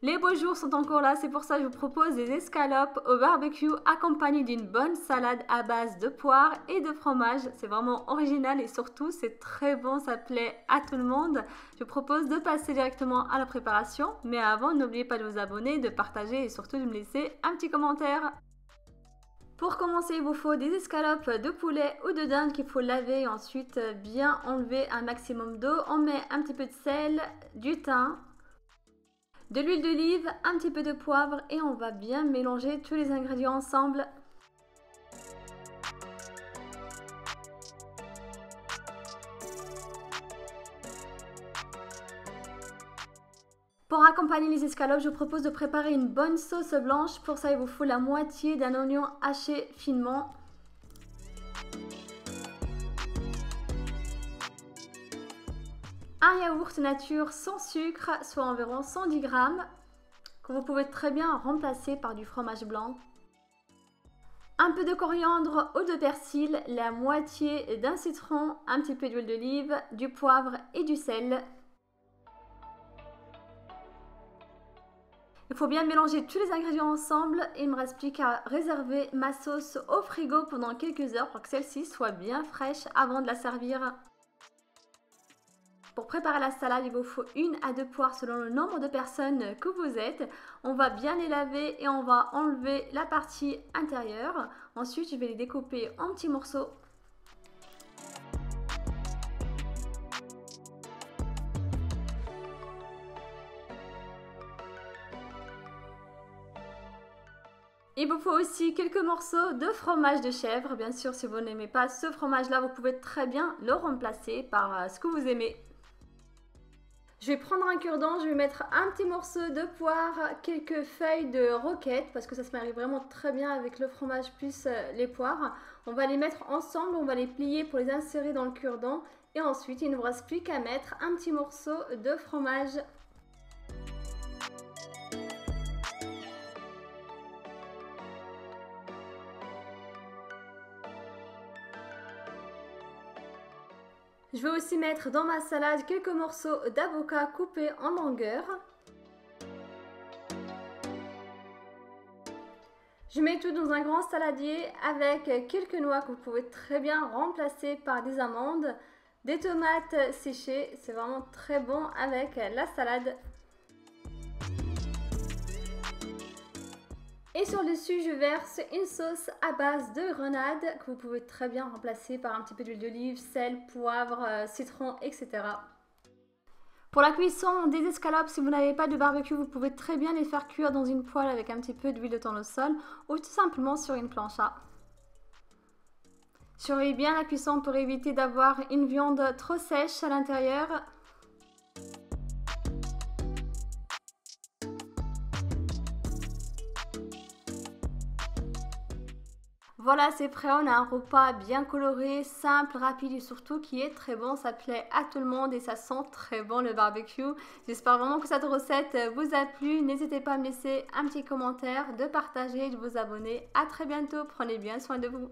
Les beaux jours sont encore là, c'est pour ça que je vous propose des escalopes au barbecue accompagnées d'une bonne salade à base de poire et de fromage. C'est vraiment original et surtout c'est très bon, ça plaît à tout le monde. Je vous propose de passer directement à la préparation, mais avant n'oubliez pas de vous abonner, de partager et surtout de me laisser un petit commentaire. Pour commencer, il vous faut des escalopes de poulet ou de dinde qu'il faut laver et ensuite bien enlever un maximum d'eau. On met un petit peu de sel, du thym, de l'huile d'olive, un petit peu de poivre et on va bien mélanger tous les ingrédients ensemble. Pour accompagner les escalopes, je vous propose de préparer une bonne sauce blanche. Pour ça, il vous faut la moitié d'un oignon haché finement, un yaourt nature sans sucre, soit environ 110 g, que vous pouvez très bien remplacer par du fromage blanc, un peu de coriandre ou de persil, la moitié d'un citron, un petit peu d'huile d'olive, du poivre et du sel. Il faut bien mélanger tous les ingrédients ensemble et il ne me reste plus qu'à réserver ma sauce au frigo pendant quelques heures pour que celle-ci soit bien fraîche avant de la servir. Pour préparer la salade, il vous faut 1 à 2 poires selon le nombre de personnes que vous êtes. On va bien les laver et on va enlever la partie intérieure. Ensuite, je vais les découper en petits morceaux. Il vous faut aussi quelques morceaux de fromage de chèvre. Bien sûr, si vous n'aimez pas ce fromage-là, vous pouvez très bien le remplacer par ce que vous aimez. Je vais prendre un cure-dent, je vais mettre un petit morceau de poire, quelques feuilles de roquette parce que ça se marie vraiment très bien avec le fromage plus les poires. On va les mettre ensemble, on va les plier pour les insérer dans le cure-dent et ensuite il ne vous reste plus qu'à mettre un petit morceau de fromage. Je vais aussi mettre dans ma salade quelques morceaux d'avocat coupés en longueur. Je mets tout dans un grand saladier avec quelques noix que vous pouvez très bien remplacer par des amandes, des tomates séchées, c'est vraiment très bon avec la salade. Et sur le dessus, je verse une sauce à base de grenade que vous pouvez très bien remplacer par un petit peu d'huile d'olive, sel, poivre, citron, etc. Pour la cuisson des escalopes, si vous n'avez pas de barbecue, vous pouvez très bien les faire cuire dans une poêle avec un petit peu d'huile de tournesol ou tout simplement sur une plancha. Surveillez bien la cuisson pour éviter d'avoir une viande trop sèche à l'intérieur. Voilà, c'est prêt, on a un repas bien coloré, simple, rapide et surtout qui est très bon. Ça plaît à tout le monde et ça sent très bon le barbecue. J'espère vraiment que cette recette vous a plu. N'hésitez pas à me laisser un petit commentaire, de partager et de vous abonner. À très bientôt, prenez bien soin de vous.